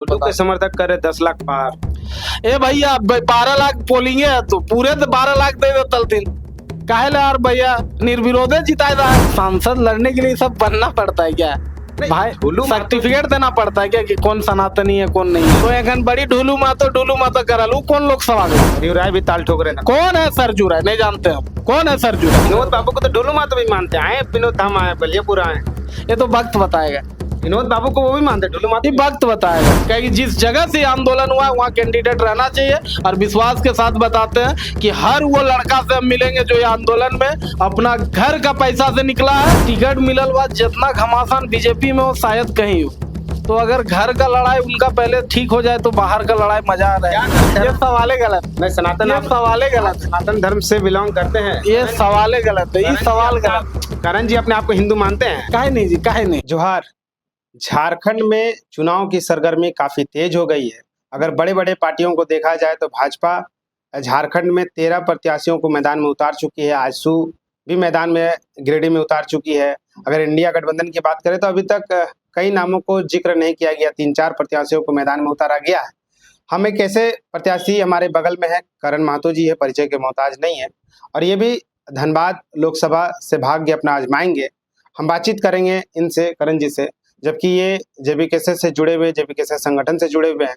टुल्लू के समर्थक करे 10 लाख पार। ए भैया 12 लाख पोलिंग है तो पूरे तो 12 लाख दे दो तल दिन काहे ला यार भैया निर्विरोधे जिताए था। सांसद लड़ने के लिए सब बनना पड़ता है क्या भाई? सर्टिफिकेट देना पड़ता है क्या कि कौन सनातनी है कौन नहीं है? तो एक बड़ी ढुलू मातो करालू कौन लोग सवाल राय भी ताल ठोक रहे ना। कौन है सरजू राय? नहीं जानते हम कौन है सरजू राय। विनोद बाबू को तो ढोलू मातो भी मानते हैं। विनोद धाम आए बलियापुर आए, ये तो वक्त बताएगा। विनोद बाबू को वो भी मानते ढोलू मातो। ये वक्त बताएगा क्योंकि जिस जगह से आंदोलन हुआ है वहाँ कैंडिडेट रहना चाहिए और विश्वास के साथ बताते हैं कि हर वो लड़का से हम मिलेंगे जो ये आंदोलन में अपना घर का पैसा से निकला है। टिकट मिलल बाद जितना घमासान बीजेपी में हो शायद कहीं हो। तो अगर घर का लड़ाई उनका पहले ठीक हो जाए तो बाहर का लड़ाई मजा आ रहा है। ये सवाल गलत। मैं सनातन, ये सवाल गलत। सनातन धर्म से बिलोंग करते हैं। ये सवाल गलत है। ये सवाल गलत। करण जी अपने आप को हिंदू मानते हैं? काहे नहीं जी, काहे नहीं। जोहार। झारखंड में चुनाव की सरगर्मी काफी तेज हो गई है। अगर बड़े बड़े पार्टियों को देखा जाए तो भाजपा झारखंड में 13 प्रत्याशियों को मैदान में उतार चुकी है। आजसू भी मैदान में गिरिडीह में उतार चुकी है। अगर इंडिया गठबंधन की बात करें तो अभी तक कई नामों को जिक्र नहीं किया गया। 3-4 प्रत्याशियों को मैदान में उतारा गया है। हम एक ऐसे प्रत्याशी हमारे बगल में है, करण महतो जी है, परिचय के मोहताज नहीं है, और ये भी धनबाद लोकसभा से भाग्य अपना आजमाएंगे। हम बातचीत करेंगे इनसे, करण जी से, जबकि ये जेबीकेसे से जुड़े हुए, जेबीकेसे संगठन से जुड़े हुए हैं।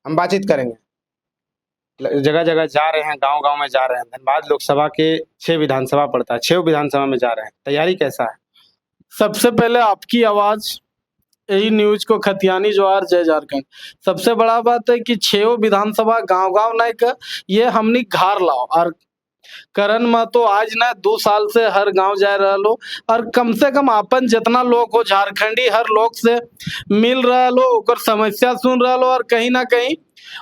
हम बातचीत करेंगे। जगह जगह जा रहे हैं, गांव गांव में जा रहे हैं। धनबाद लोकसभा के 6 विधानसभा पड़ता है, 6 विधानसभा में जा रहे हैं। तैयारी कैसा है? सबसे पहले आपकी आवाज यही न्यूज को खतियानी जोहार, जय झारखंड। सबसे बड़ा बात है कि 6 विधानसभा गांव गांव नहीं का ये हमनी घर लाओ और करण महतो आज ना 2 साल से हर गांव जा रहा लो और कम से कम अपन जितना लोग हो झारखंडी हर लोग से मिल रहा लो, ओकर समस्या सुन रहा लो और कहीं ना कहीं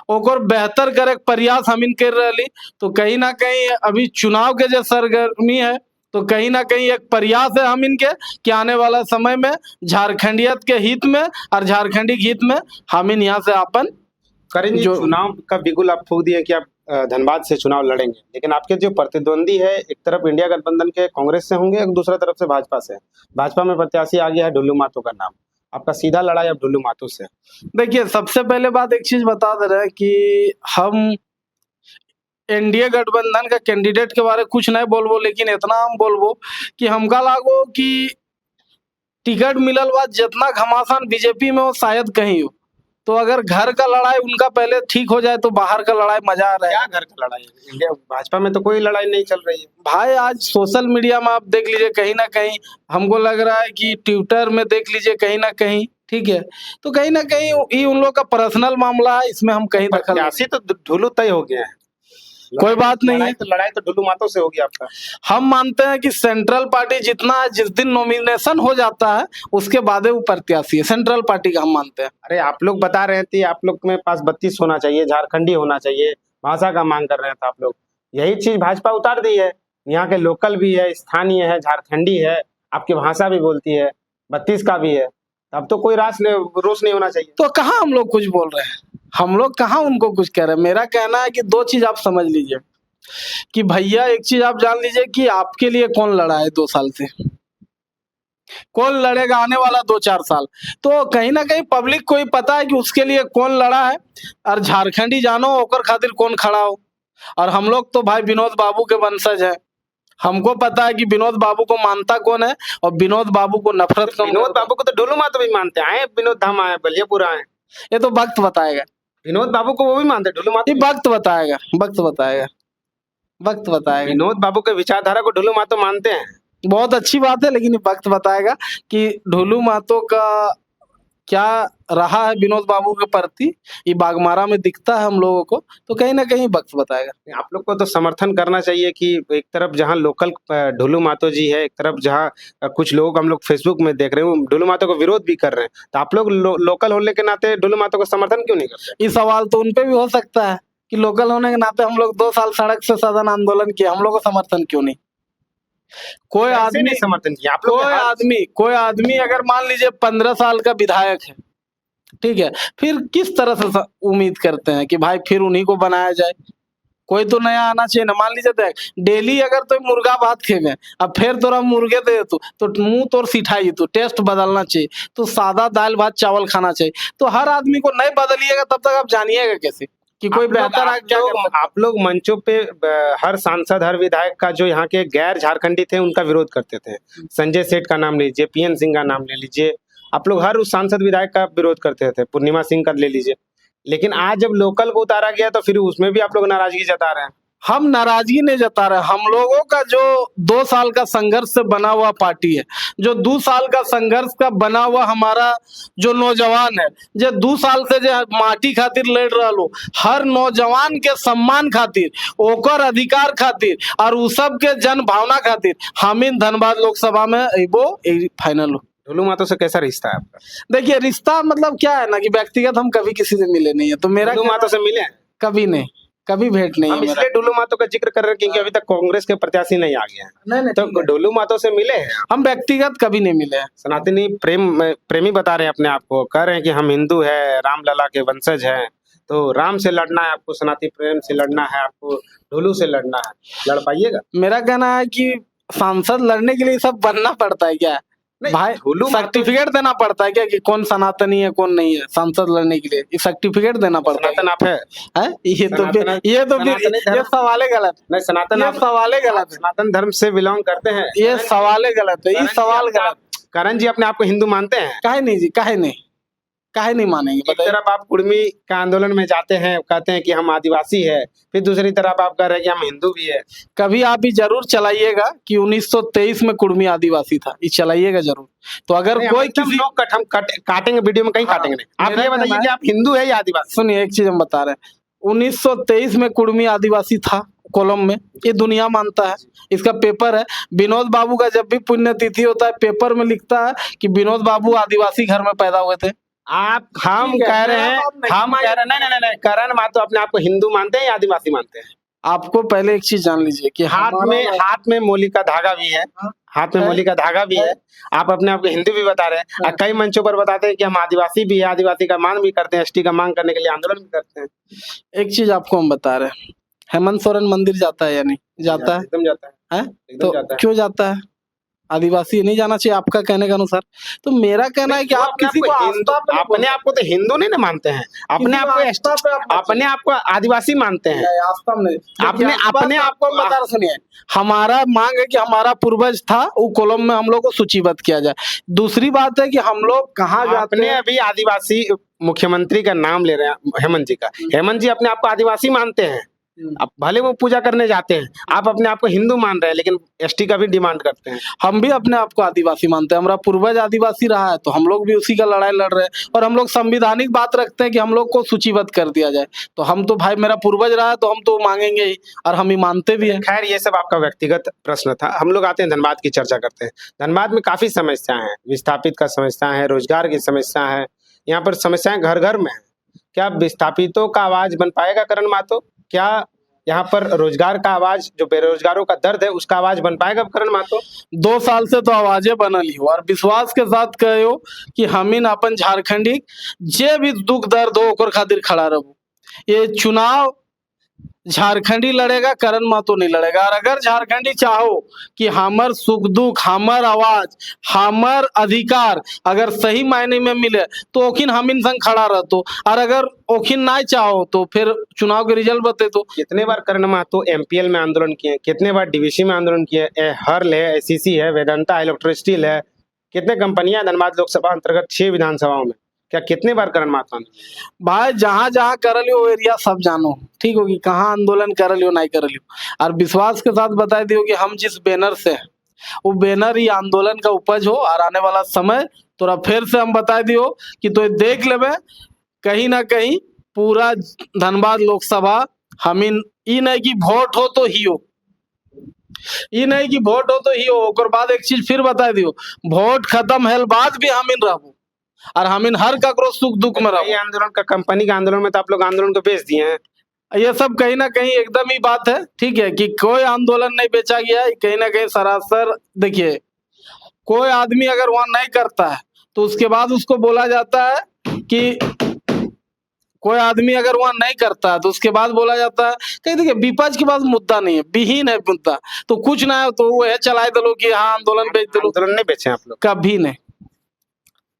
ओकर बेहतर करे प्रयास हम इन कर रही। तो कहीं ना कहीं अभी चुनाव के जो सरगर्मी है तो कहीं ना कहीं एक प्रयास है हम इनके कि आने वाला समय में झारखंडियत के हित में और झारखंडी हित में हम इन यहाँ से अपन करण जी, चुनाव का बिगुल आप फूंक दिए कि आप धनबाद से चुनाव लड़ेंगे, लेकिन आपके जो प्रतिद्वंदी है एक तरफ इंडिया गठबंधन के कांग्रेस से होंगे, एक दूसरा तरफ से भाजपा से। भाजपा में प्रत्याशी आ गया है ढुल्लू मातो का नाम। आपका सीधा लड़ाई अब ढुल्लू मातो से। देखिए, सबसे पहले बात एक चीज बता दे रहे हैं कि हम एनडीए गठबंधन का कैंडिडेट के बारे में कुछ नहीं बोलबो, लेकिन इतना हम बोलबो कि हमका लागो कि टिकट मिलल बाद जितना घमासान बीजेपी में हो शायद कहीं हो। तो अगर घर का लड़ाई उनका पहले ठीक हो जाए तो बाहर का लड़ाई मजा आ रहा है। क्या घर का लड़ाई है? इंडिया भाजपा में तो कोई लड़ाई नहीं चल रही है भाई। आज सोशल मीडिया में आप देख लीजिए, कहीं ना कहीं हमको लग रहा है कि ट्विटर में देख लीजिए कहीं ना कहीं, ठीक है, तो कहीं ना कहीं ये उन लोग का पर्सनल मामला है, इसमें हम कहीं दखल नहीं। तो ढुल्लू तय हो गया है, कोई बात नहीं है। लड़ाई तो ढुल्लू मातो से होगी आपका। हम मानते हैं कि सेंट्रल पार्टी जितना जिस दिन नॉमिनेशन हो जाता है उसके बाद वो प्रत्याशी है सेंट्रल पार्टी का, हम मानते हैं। अरे आप लोग बता रहे थे आप लोग में पास 32 होना चाहिए, झारखंडी होना चाहिए, भाषा का मांग कर रहे थे आप लोग। यही चीज भाजपा उतार दी है। यहाँ के लोकल भी है, स्थानीय है, झारखंडी है, आपकी भाषा भी बोलती है, 32 का भी है। अब तो कोई रोष नहीं होना चाहिए। तो कहाँ हम लोग कुछ बोल रहे हैं? हम लोग कहाँ उनको कुछ कह रहे हैं? मेरा कहना है कि 2 चीज आप समझ लीजिए कि भैया, एक चीज आप जान लीजिए कि आपके लिए कौन लड़ा है 2 साल से, कौन लड़ेगा आने वाला 2-4 साल। तो कहीं ना कहीं पब्लिक को ही पता है कि उसके लिए कौन लड़ा है और झारखंडी जानो ओकर खातिर कौन खड़ा हो। और हम लोग तो भाई विनोद बाबू के वंशज है, हमको पता है कि विनोद बाबू को मानता कौन है और विनोद बाबू को नफरत कौन। विनोद बाबू को तो ढोलू मातो भी मानते हैं। विनोद धाम आए बलियापुर आए, ये तो वक्त बताएगा। विनोद बाबू को वो भी मानते हैं, ढोलू मातो। वक्त बताएगा, वक्त बताएगा, वक्त बताएगा। विनोद बाबू के विचारधारा को ढोलू मातो मानते हैं, बहुत अच्छी बात है, लेकिन वक्त बताएगा कि ढोलू मातो का क्या रहा है विनोद बाबू के प्रति। ये बागमारा में दिखता है हम लोगों को, तो कहीं ना कहीं वक्त बताएगा। आप लोग को तो समर्थन करना चाहिए कि एक तरफ जहां लोकल ढोलू मातो जी है, एक तरफ जहां कुछ लोग हम लोग फेसबुक में देख रहे हैं ढोलू मातो को विरोध भी कर रहे हैं, तो आप लोग लोकल होने के नाते ढोलू मातो को समर्थन क्यों नहीं करते? ये सवाल तो उनपे भी हो सकता है कि लोकल होने के नाते हम लोग 2 साल सड़क से सदन आंदोलन किए, हम लोग को समर्थन क्यों नहीं? कोई आदमी समर्थन किया आप लोग? कोई आदमी अगर मान लीजिए 15 साल का विधायक है, ठीक है, फिर किस तरह से उम्मीद करते हैं कि भाई फिर उन्हीं को बनाया जाए? कोई तो नया आना चाहिए ना। मान लीजिए देख, डेली अगर तो मुर्गा भात खेवे, अब फिर तोरा मुर्गे दे तो मुंह तोर सिठाई, तो टेस्ट बदलना चाहिए, तो सादा दाल भात चावल खाना चाहिए। तो हर आदमी को नहीं बदलिएगा तब तक आप जानिएगा कैसे कि कोई बेहतर आप क्या लोग कर सकता है। आप लोग मंचों पे हर सांसद हर विधायक का जो यहाँ के गैर झारखंडी थे उनका विरोध करते थे। संजय सेठ का नाम ले लीजिए, पीएन सिंह का नाम ले लीजिए, आप लोग हर उस सांसद विधायक का विरोध करते थे। पूर्णिमा सिंह का ले लीजिए। लेकिन आज जब लोकल को उतारा गया तो फिर उसमें भी आप लोग नाराजगी जता रहे हैं। हम नाराजगी नहीं जता रहे, हम लोगों का जो 2 साल का संघर्ष से बना हुआ पार्टी है, जो 2 साल का संघर्ष का बना हुआ हमारा जो नौजवान है, जो 2 साल से जो माटी खातिर लड़ रहा लो, हर नौजवान के सम्मान खातिर, ओकर अधिकार खातिर और उ सब के जन भावना खातिर हम इन धनबाद लोकसभा में एबो फाइनल हो। ढोलू मातो से कैसा रिश्ता है आपका? देखिए, रिश्ता मतलब क्या है ना कि व्यक्तिगत हम कभी किसी से मिले नहीं है, तो मेरा ढोलू मातो से मिले हैं? कभी नहीं, कभी भेंट नहीं है हम मेरा। इसलिए ढोलू मातो का जिक्र कर रहे हैं क्योंकि अभी तक कांग्रेस के प्रत्याशी नहीं आ गए हैं। नहीं तो ढोलू मातो से मिले हैं? हम व्यक्तिगत कभी नहीं मिले हैं। सनातनी प्रेमी बता रहे हैं अपने आप को, कह रहे हैं कि हम हिंदू है, राम लला के वंशज हैं, तो राम से लड़ना है आपको, सनातनी प्रेम से लड़ना है आपको, ढोलू से लड़ना है, लड़ पाइएगा? मेरा कहना है कि सांसद लड़ने के लिए सब बनना पड़ता है क्या नहीं, भाई? ढोलू सर्टिफिकेट देना पड़ता है क्या कि कौन सनातनी है कौन नहीं है? सांसद लड़ने के लिए सर्टिफिकेट देना पड़ता है। सनातन आप है? हैं? ये तो फिर सनातनी धर्म- ये सवाल गलत, नहीं, सनातन ये आप सवाल गलत है, सनातन धर्म से बिलोंग करते हैं? ये सवाल गलत है, ये सवाल गलत। करण जी अपने आप को हिंदू मानते हैं? काहे नहीं जी, काहे नहीं मानेंगे एक बताइए? तरफ आप कुर्मी का आंदोलन में जाते हैं, कहते हैं कि हम आदिवासी है, फिर दूसरी तरफ आप कह रहे हैं कि हम हिंदू भी है। कभी आप भी जरूर चलाइएगा कि 1923 में कुर्मी आदिवासी था, ये चलाइएगा जरूर। तो अगर नहीं, कोई हम किसी लोग काटेंगे वीडियो में, कहीं हाँ, काटेंगे नहीं। आप मेरा ये बताइए कहना कि आप हिंदू है या आदिवासी? सुनिए, एक चीज हम बता रहे हैं, 1923 में कुर्मी आदिवासी था कोलम में, ये दुनिया मानता है, इसका पेपर है। विनोद बाबू का जब भी पुण्यतिथि होता है पेपर में लिखता है कि विनोद बाबू आदिवासी घर में पैदा हुए थे। हम कह रहे हैं, नहीं, करण मातो अपने आप को हिंदू मानते हैं या आदिवासी मानते हैं? आपको पहले एक चीज जान लीजिए कि हाथ में मोली का धागा भी है, हाथ में मोली का धागा भी है। आप अपने आप को हिंदू भी बता रहे हैं, कई मंचों पर बताते हैं कि हम आदिवासी भी है, आदिवासी का मांग भी करते हैं, एसटी का मांग करने के लिए आंदोलन भी करते हैं। एक चीज आपको हम बता रहे हैं, हेमंत सोरेन मंदिर जाता है या नहीं जाता है? एकदम जाता है, तो एकदम जाता है। क्यों जाता है? आदिवासी नहीं जाना चाहिए आपका कहने के अनुसार? तो मेरा कहना है कि आप किसी को हिंदू, आस्था पे अपने आप को तो हिंदू नहीं ना मानते हैं, अपने आप को अपने आप को आदिवासी मानते हैं। आस्था में अपने आप को बता रहा, सुनिए, हमारा मांग है कि हमारा पूर्वज था वो कॉलम में हम लोग को सूचीबद्ध किया जाए। दूसरी बात है कि हम लोग कहाँ जाते अपने हैं। अभी आदिवासी मुख्यमंत्री का नाम ले रहे हैं, हेमंत जी का। हेमंत जी अपने आप को आदिवासी मानते हैं, अब भले वो पूजा करने जाते हैं, आप अपने आप को हिंदू मान रहे हैं, लेकिन एसटी का भी डिमांड करते हैं। हम भी अपने आप को आदिवासी मानते हैं, हमारा पूर्वज आदिवासी रहा है तो हम लोग भी उसी का लड़ाई लड़ रहे हैं। और हम लोग संवैधानिक बात रखते हैं कि हम लोग को सूचीबद्ध कर दिया जाए, तो हम तो भाई मेरा पूर्वज रहा है तो हम तो मांगेंगे ही, और हम ही मानते भी हैं। खैर, ये सब आपका व्यक्तिगत प्रश्न था। हम लोग आते हैं धनबाद की चर्चा करते हैं। धनबाद में काफी समस्याएं हैं, विस्थापित का समस्या है, रोजगार की समस्या है, यहाँ पर समस्याएं घर घर में है। क्या विस्थापितों का आवाज बन पाएगा करण मातो? क्या यहाँ पर रोजगार का आवाज, जो बेरोजगारों का दर्द है उसका आवाज बन पाएगा करण मातो? 2 साल से तो आवाजें बनल हो और विश्वास के साथ कहो कि हम इन अपन झारखंडी जे भी दुख दर्द हो ओकर खातिर खड़ा रहू। ये चुनाव झारखंडी लड़ेगा, करण मातो नहीं लड़ेगा। और अगर झारखंडी चाहो कि हमर सुख दुख, हमर आवाज, हमर अधिकार अगर सही मायने में मिले तो ओखिन हम इन संग खड़ा रहतो, और अगर ओखिन ना चाहो तो फिर चुनाव के रिजल्ट बते। तो कितने बार करण मातो एमपीएल में आंदोलन किए, कितने बार डीवीसी में आंदोलन किए, हर्ल है, एसीसी है, वेदांता इलेक्ट्रिसिटी है, कितने कंपनियां धनबाद लोकसभा अंतर्गत 6 विधानसभाओं में, क्या कितने बार करण मातो आंदोलन? भाई जहां जहां कर लियो वो एरिया सब जानो, ठीक होगी कहाँ आंदोलन कर लियो नहीं कर लियो। और विश्वास के साथ बता दियो कि हम जिस बैनर से हैं वो बैनर ही आंदोलन का उपज हो। और आने वाला समय तोरा फिर से हम बता दियो कि तो देख लेबे कहीं ना कहीं पूरा धनबाद लोकसभा हम ई नहीं कि वोट हो तो ही हो, ई नहीं कि वोट हो तो ही हो। ओकर बाद एक चीज फिर बता दियो, वोट खत्म है बाद भी हम इन रहबो और हम इन हर ककरो सुख दुख में रहबो। ये आंदोलन का कंपनी का आंदोलन में तो आप लोग आंदोलन को बेच दिए हैं। ये सब कहीं ना कहीं एकदम ही बात है, ठीक है, कि कोई आंदोलन नहीं बेचा गया है, कहीं ना कहीं सरासर। देखिए, कोई आदमी अगर वहां नहीं करता है तो उसके बाद उसको बोला जाता है कि कोई आदमी अगर वहां नहीं करता है तो उसके बाद बोला जाता है कहीं देखिए विपक्ष के पास मुद्दा नहीं है, विहीन है मुद्दा, तो कुछ ना है तो वो है चलाए दलो कि हाँ आंदोलन बेच दलो। आंदोलन नहीं बेचे आप लोग? कभी नहीं,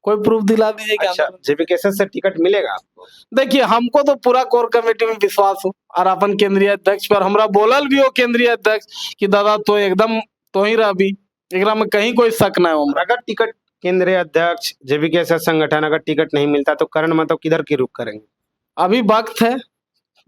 कोई प्रूफ दिला दीजिए कि अच्छा, आंदोलन। जेपी केसर से टिकट मिलेगा आपको? देखिए हमको तो पूरा कोर कमेटी में विश्वास हो और अपन केंद्रीय अध्यक्ष पर हमरा बोलल भी हो केंद्रीय अध्यक्ष कि दादा तो एकदम तो ही रह भी एकरा में कहीं कोई शक ना हो हमरा। अगर टिकट केंद्रीय अध्यक्ष जेपी केसर संगठन अगर टिकट नहीं मिलता तो करण महतो किधर की रुख करेंगे? अभी वक्त है,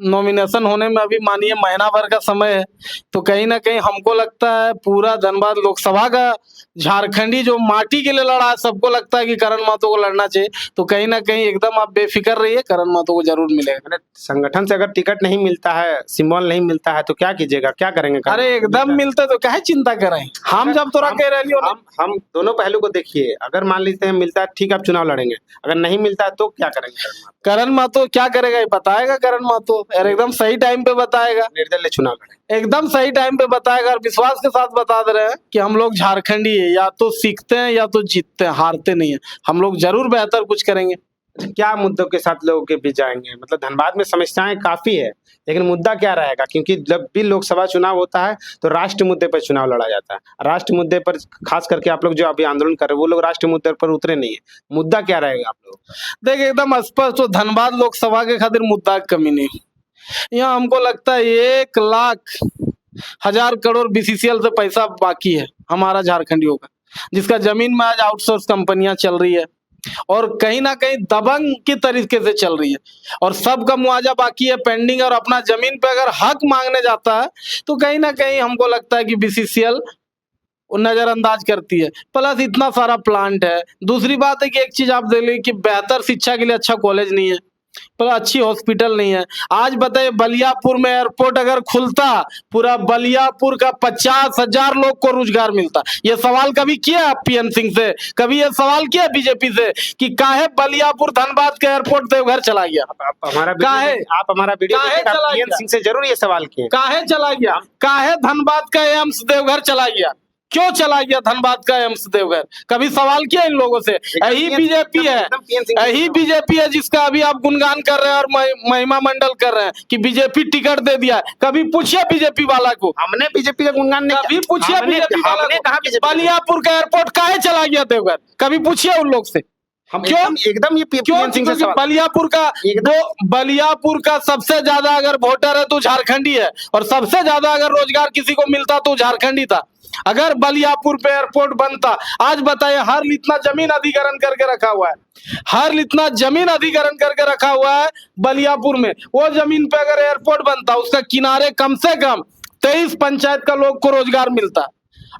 नॉमिनेशन होने में अभी मानिए महीना भर का समय है, तो कहीं ना कहीं हमको लगता है पूरा धनबाद लोकसभा का झारखंडी जो माटी के लिए लड़ा है सबको लगता है कि करण महतो को लड़ना चाहिए, तो कहीं ना कहीं एकदम आप बेफिक्र रहिए, करण महतो को जरूर मिलेगा। मैंने संगठन से अगर टिकट नहीं मिलता है, सिंबल नहीं मिलता है तो क्या कीजिएगा, क्या करेंगे? अरे एकदम मिलते तो क्या चिंता करें हम, जब तोरा कह रही हो हम दोनों पहलू को देखिए, अगर मान लीजिए हैं मिलता है ठीक आप चुनाव लड़ेंगे, अगर नहीं मिलता है तो क्या करेंगे? करण महतो क्या करेगा ये बताएगा करण महतो, और एकदम सही टाइम पे बताएगा, निर्दलीय चुनाव लड़ेंगे एकदम सही टाइम पे बताएगा और विश्वास के साथ बता दे रहे हैं कि हम लोग झारखंडी है, या तो सीखते हैं या तो जीतते हैं, हारते नहीं है, हम लोग जरूर बेहतर कुछ करेंगे। क्या मुद्दों के साथ लोगों के बीच जाएंगे? मतलब धनबाद में समस्याएं काफी है, लेकिन मुद्दा क्या रहेगा? क्योंकि जब भी लोकसभा चुनाव होता है तो राष्ट्रीय मुद्दे पर चुनाव लड़ा जाता है, राष्ट्रीय मुद्दे पर खास करके आप लोग जो अभी आंदोलन कर रहे हैं वो लोग राष्ट्रीय मुद्दे पर उतरे नहीं है, मुद्दा क्या रहेगा आप लोग? देखिए एकदम स्पष्ट, तो धनबाद लोकसभा के खातिर मुद्दा की कमी नहीं, यहाँ हमको लगता है 1,00,000 करोड़ बीसीसीएल से पैसा बाकी है हमारा झारखंडियों का, जिसका जमीन में आज आउटसोर्स कंपनियां चल रही है और कहीं ना कहीं दबंग की तरीके से चल रही है, और सबका मुआवजा बाकी है पेंडिंग, और अपना जमीन पे अगर हक मांगने जाता है तो कहीं ना कहीं हमको लगता है कि बीसीसीएल नजरअंदाज करती है। प्लस इतना सारा प्लांट है, दूसरी बात है कि एक चीज आप देख लीजिए कि बेहतर शिक्षा के लिए अच्छा कॉलेज नहीं है, पर अच्छी हॉस्पिटल नहीं है। आज बताइए बलियापुर में एयरपोर्ट अगर खुलता, पूरा बलियापुर का 50,000 लोग को रोजगार मिलता। ये सवाल कभी किया आप पीएन सिंह से, कभी ये सवाल किया बीजेपी से कि काहे बलियापुर धनबाद का एयरपोर्ट देवघर चला गया? आप हमारा वीडियो पीएन सिंह से जरूर ये सवाल किए, काहे चला गया, काहे धनबाद का एम्स देवघर चला गया, क्यों चला गया धनबाद का एम्स देवघर? कभी सवाल किया इन लोगों से? यही बीजेपी है, यही बीजेपी है जिसका अभी आप गुणगान कर रहे हैं और महिमा मंडल कर रहे हैं कि बीजेपी टिकट दे दिया। कभी पूछिए बीजेपी वाला को, हमने बीजेपी का गुणगान नहीं, कभी पूछिए बीजेपी वाला को बलियापुर का एयरपोर्ट काहे चला गया देवघर? कभी पूछिए उन लोग से। क्यों एकदम ये पीएन सिंह से सवाल? बलियापुर का सबसे ज्यादा अगर वोटर है तो झारखंडी है, और सबसे ज्यादा अगर रोजगार किसी को मिलता तो झारखंडी था। अगर बलियापुर पे एयरपोर्ट बनता, आज बताइए हर इतना जमीन अधिग्रहण करके रखा हुआ है, हर इतना जमीन अधिग्रहण करके रखा हुआ है बलियापुर में, वो जमीन पे अगर एयरपोर्ट बनता उसका किनारे कम से कम 23 पंचायत का लोग को रोजगार मिलता।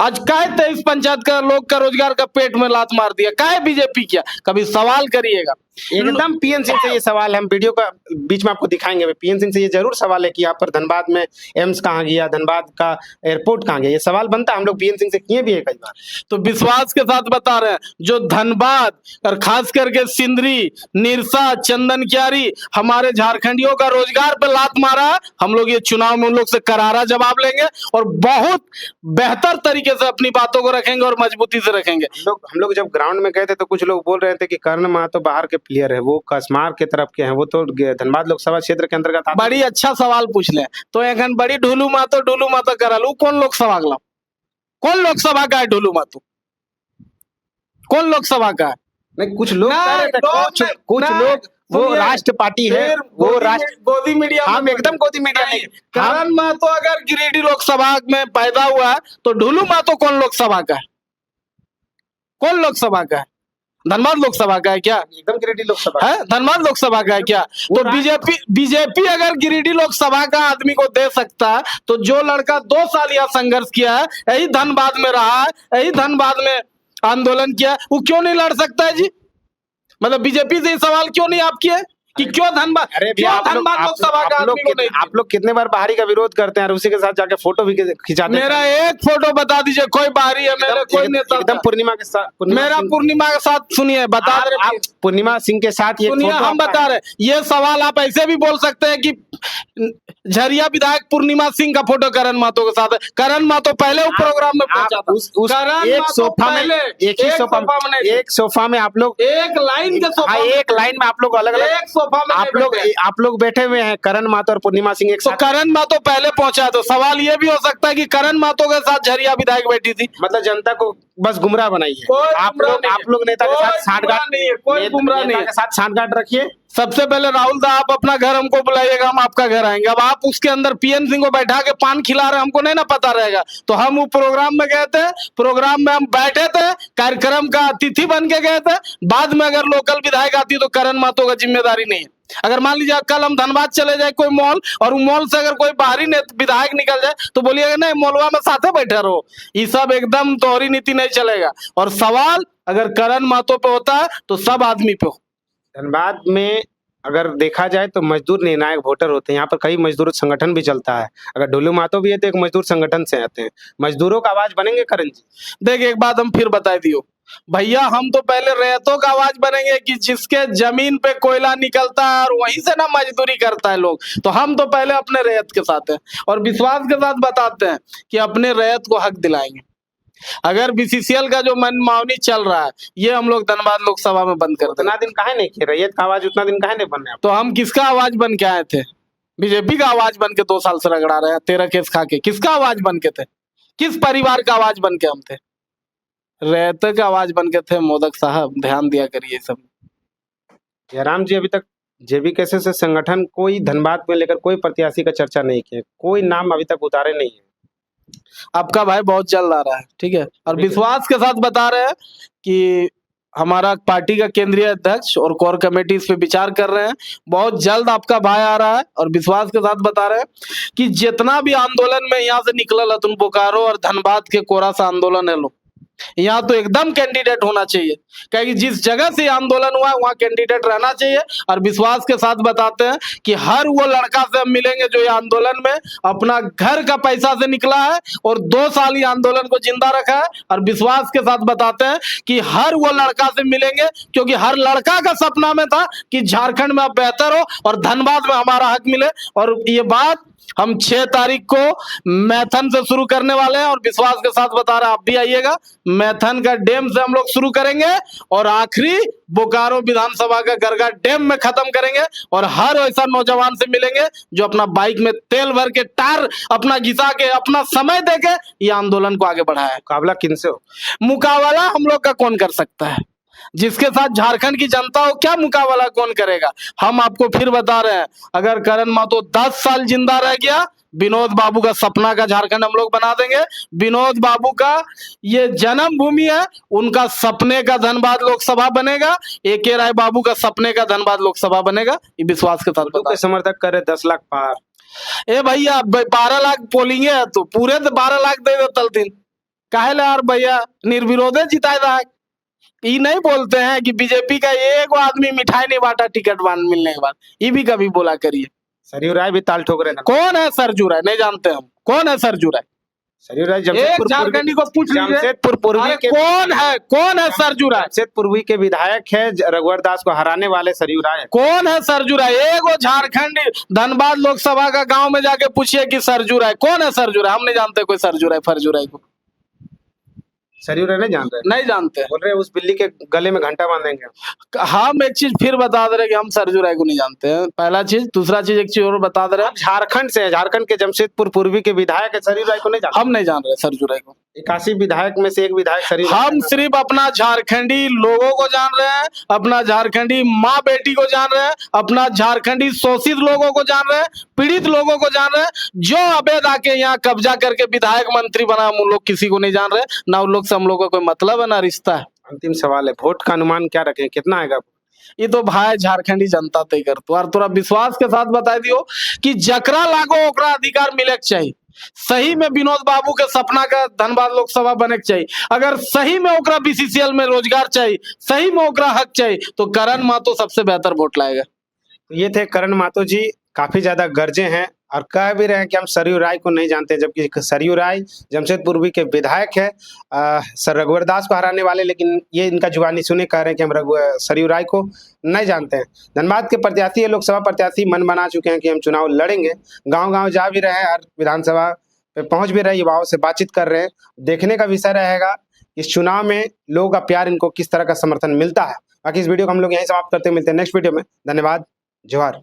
आज काहे 23 पंचायत का लोग का रोजगार का पेट में लात मार दिया? काहे बीजेपी किया? कभी सवाल करिएगा। एकदम पीएन सिंह से ये सवाल, हम वीडियो का बीच में आपको दिखाएंगे, पीएन सिंह से ये जरूर सवाल है कि यहाँ पर धनबाद में एम्स कहाँ गया, धनबाद का एयरपोर्ट कहाँ गया, ये सवाल बनता है, हम लोग पीएन सिंह से किए भी है कई बार। तो विश्वास के साथ बता रहे हैं, जो धनबाद और खास करके सिंदरी, निरसा, चंदन क्यारी हमारे झारखंडियों का रोजगार पे लात मारा, हम लोग ये चुनाव में उन लोग से करारा जवाब लेंगे और बहुत बेहतर तरीके से अपनी बातों को रखेंगे और मजबूती से रखेंगे। हम लोग जब ग्राउंड में गए थे तो कुछ लोग बोल रहे थे कि करण महतो बाहर के प्लेयर है, वो कसमार के तरफ के हैं, वो तो धनबाद लोकसभा क्षेत्र के अंतर्गत आते। बड़ी अच्छा सवाल पूछ ले, तो एखन बड़ी ढुलू मातो करलू, कौन लोकसभा गला, कौन लोकसभा का है ढुलू मातो, कौन लोकसभा का है? नहीं, कुछ लोग कुछ लोग वो राष्ट्र पार्टी है, वो राष्ट्र गोदी मीडिया, हम एकदम गोदी मीडिया नहीं। करण महतो अगर गिरिडीह लोकसभा में पैदा हुआ है तो ढुलू मातो कौन लोकसभा का है? कौन लोकसभा का है? धनबाद लोकसभा का है क्या? एकदम गिरिडीह लोकसभा है, धनबाद लोकसभा का है क्या? तो बीजेपी अगर गिरिडीह लोकसभा का आदमी को दे सकता है तो जो लड़का 2 साल यहाँ संघर्ष किया है, यही धनबाद में रहा है, यही धनबाद में आंदोलन किया, वो क्यों नहीं लड़ सकता है जी? मतलब बीजेपी से सवाल क्यों नहीं आप किए कि क्यों धनबाद लोकसभा का आदमी को नहीं? आप लोग कितने बार बाहरी का विरोध करते हैं और उसी के साथ जाके फोटो भी खिंचाते हैं। मेरा एक फोटो बता दीजिए, कोई बाहरी है मेरे, कोई नेता एकदम पूर्णिमा के साथ, मेरा पूर्णिमा के साथ सुनिए, बता रहे पूर्णिमा सिंह के साथ ये हम बता रहे, ये सवाल आप ऐसे भी बोल सकते हैं कि झरिया विधायक पूर्णिमा सिंह का फोटो करण महतो के साथ है। करण महतो पहले वो प्रोग्राम में पहुंचा था। करण एक महतो सोफा में पहले, एक ही सोफा में नहीं थे। एक सोफा में आप लोग एक लाइन के सोफा में, एक लाइन में आप लोग अलग अलग एक सोफा में आप लोग बैठे हुए हैं। करण महतो और पूर्णिमा सिंह एक तो साथ, करण महतो पहले पहुंचा। तो सवाल ये भी हो सकता है कि करण महतो के साथ झरिया विधायक बैठी थी। मतलब जनता को बस गुमराह बनाइए। कोई आप गुमराह लोग नहीं आप लोग नेता के कोई साथ सांठगांठ नहीं है, कोई गुमराह नहीं है। के साथ सांठगांठ रखिए। सबसे पहले राहुल दा आप अपना घर हमको बुलाइएगा, हम आपका घर आएंगे। अब आप उसके अंदर पीएन सिंह को बैठा के पान खिला रहे, हमको नहीं ना पता रहेगा। तो हम वो प्रोग्राम में गए थे, प्रोग्राम में हम बैठे थे, कार्यक्रम का अतिथि बन के गए थे। बाद में अगर लोकल विधायक आती तो करण महतो का जिम्मेदारी नहीं है। अगर मान लीजिए कल हम धनबाद चले जाए कोई मॉल, और मॉल से अगर कोई बाहरी विधायक निकल जाए तो बोलिएगा नहीं मॉलवा में साथे बैठे रहो। ये सब एकदम तोहरी नीति नहीं चलेगा। और सवाल अगर करण महतो पे होता है तो सब आदमी पे हो। धनबाद में अगर देखा जाए तो मजदूर निर्णायक वोटर होते हैं। यहाँ पर कई मजदूर संगठन भी चलता है। अगर डोलू महतो भी है तो एक मजदूर संगठन से आते हैं। मजदूरों का आवाज बनेंगे करण जी? देखिए एक बात हम फिर बता दियो भैया, हम तो पहले रैयतों का आवाज बनेंगे कि जिसके जमीन पे कोयला निकलता है और वहीं से ना मजदूरी करता है लोग। तो हम तो पहले अपने रैयत के साथ हैं और विश्वास के साथ बताते हैं कि अपने रैयत को हक दिलाएंगे। अगर बीसीसीएल का जो मनमानी चल रहा है ये हम लोग धनबाद लोकसभा में बंद कर दें। उतना दिन काहे नहीं किए? रैयत का आवाज उतना दिन काहे नहीं बनने? तो हम किसका आवाज बन के आए थे? बीजेपी का आवाज बन के 2 साल से रगड़ा रहे हैं 13 केस खा के। किसका आवाज बन के थे? किस परिवार का आवाज बन के हम थे? रैयत का आवाज बन के थे। मोदक साहब ध्यान दिया करिए सब। जयराम जी, अभी तक जेबी कैसे से संगठन कोई धनबाद में लेकर कोई प्रत्याशी का चर्चा नहीं किया, कोई नाम अभी तक उतारे नहीं है। आपका भाई बहुत जल्द आ रहा है, ठीक है। और विश्वास के साथ बता रहे हैं कि हमारा पार्टी का केंद्रीय अध्यक्ष और कोर कमेटी इस पे विचार कर रहे हैं। बहुत जल्द आपका भाई आ रहा है और विश्वास के साथ बता रहे हैं कि जितना भी आंदोलन में यहाँ से निकलल तुम बोकारो और धनबाद के कोरा सा आंदोलन है लोग, यहाँ तो एकदम कैंडिडेट होना चाहिए। क्योंकि जिस जगह से आंदोलन हुआ है वहां कैंडिडेट रहना चाहिए। और विश्वास के साथ बताते हैं कि हर वो लड़का से हम मिलेंगे जो ये आंदोलन में अपना घर का पैसा से निकला है और 2 साल ये आंदोलन को जिंदा रखा है। और विश्वास के साथ बताते हैं कि हर वो लड़का से मिलेंगे क्योंकि हर लड़का का सपना में था कि झारखंड में अब बेहतर हो और धनबाद में हमारा हक मिले। और ये बात हम 6 तारीख को मैथन से शुरू करने वाले हैं और विश्वास के साथ बता रहे हैं आप भी आइएगा। मैथन का डैम से हम लोग शुरू करेंगे और आखिरी बोकारो विधानसभा का गरगा डैम में खत्म करेंगे। और हर ऐसा नौजवान से मिलेंगे जो अपना बाइक में तेल भर के टायर अपना घिसा के अपना समय देके ये आंदोलन को आगे बढ़ाया है। मुकाबला किनसे हो? मुकाबला हम लोग का कौन कर सकता है? जिसके साथ झारखंड की जनता हो, क्या मुकाबला कौन करेगा? हम आपको फिर बता रहे हैं, अगर करण महतो 10 साल जिंदा रह गया, विनोद बाबू का सपना का झारखंड हम लोग बना देंगे। विनोद बाबू का ये जन्मभूमि है, उनका सपने का धनबाद लोकसभा बनेगा। AK राय बाबू का सपने का धनबाद लोकसभा बनेगा। ये विश्वास के साथ के समर्थक करे 10 लाख पार। ए भैया 12 लाख पोलिंग है तो पूरे 12 लाख दे दो तल दिन काहे ला यार भैया, निर्विरोधे जिताए रहा। ये नहीं बोलते हैं कि बीजेपी का एक आदमी मिठाई नहीं बांटा टिकट मिलने के बाद। ये भी कभी बोला करिए। सरयू राय भी ताल ठोक रहे हैं। कौन है सरजू राय? नहीं जानते हम कौन है सरजू राय। सरयू राय एक झारखंडी को पूछ लीजिए जमशेदपुर पूर्वी के कौन है सरजू राय। जमशेदपुर के विधायक है, रघुवर दास को हराने वाले सरयू राय। कौन है सरजू राय? एक झारखंडी धनबाद लोकसभा का गांव में जाके पूछिए कि सरजू राय कौन है। सरजू राय हम नहीं जानते कोई सरजू राय फरजू राय को। सरयू राय नहीं जानते? नहीं जानते। बोल रहे उस बिल्ली के गले में घंटा बांधेंगे। हम एक चीज फिर बता दे रहे कि हम सरजू राय को नहीं जानते हैं, पहला चीज। दूसरा चीज एक चीज और बता दे रहे हैं, झारखंड से, झारखंड के जमशेदपुर पूर्वी के विधायक है सरयू राय को नहीं जानते? हम नहीं जान रहे सरजू राय को। 81 विधायक में से एक विधायक सरयू राय। हम सिर्फ अपना झारखंडी लोगों को जान रहे हैं, अपना झारखंडी माँ बेटी को जान रहे हैं, अपना झारखंडी शोषित लोगों को जान रहे हैं, पीड़ित लोगों को जान रहे हैं। जो अवैध आके यहाँ कब्जा करके विधायक मंत्री बना हम लोग किसी को नहीं जान रहे। ना उन लोग से हम लोग का कोई मतलब है ना रिश्ता है। अंतिम सवाल है, वोट का अनुमान क्या रखें, कितना आएगा? ये तो भाई झारखंडी जनता तय कर तो। और थोड़ा विश्वास के साथ बता दियो कि जकरा लागो ओकरा अधिकार मिले के चाहिए। सही में विनोद बाबू के सपना का धनबाद लोकसभा बने के चाहिए। अगर सही में ओकरा बीसीसीएल में रोजगार चाहिए, सही में ओकरा हक चाहिए तो करण महतो सबसे बेहतर वोट लाएगा। ये थे करण महतो जी, काफी ज्यादा गर्जे हैं। और कह भी रहे हैं कि हम सरयू राय को नहीं जानते, जबकि सरयू राय जमशेदपुर पूर्वी के विधायक है, सर रघुवर दास को हराने वाले, लेकिन ये इनका जुबानी सुने कह रहे हैं कि हम सरयू राय को नहीं जानते हैं। धनबाद के प्रत्याशी, लोकसभा प्रत्याशी मन बना चुके हैं कि हम चुनाव लड़ेंगे। गांव-गांव जा भी रहे हैं और विधानसभा पे पहुंच भी रहे, युवाओं से बातचीत कर रहे हैं। देखने का विषय रहेगा इस चुनाव में लोगों का प्यार इनको किस तरह का समर्थन मिलता है। बाकी इस वीडियो को हम लोग यहीं समाप्त करते हैं, मिलते हैं नेक्स्ट वीडियो में। धन्यवाद, जोहार।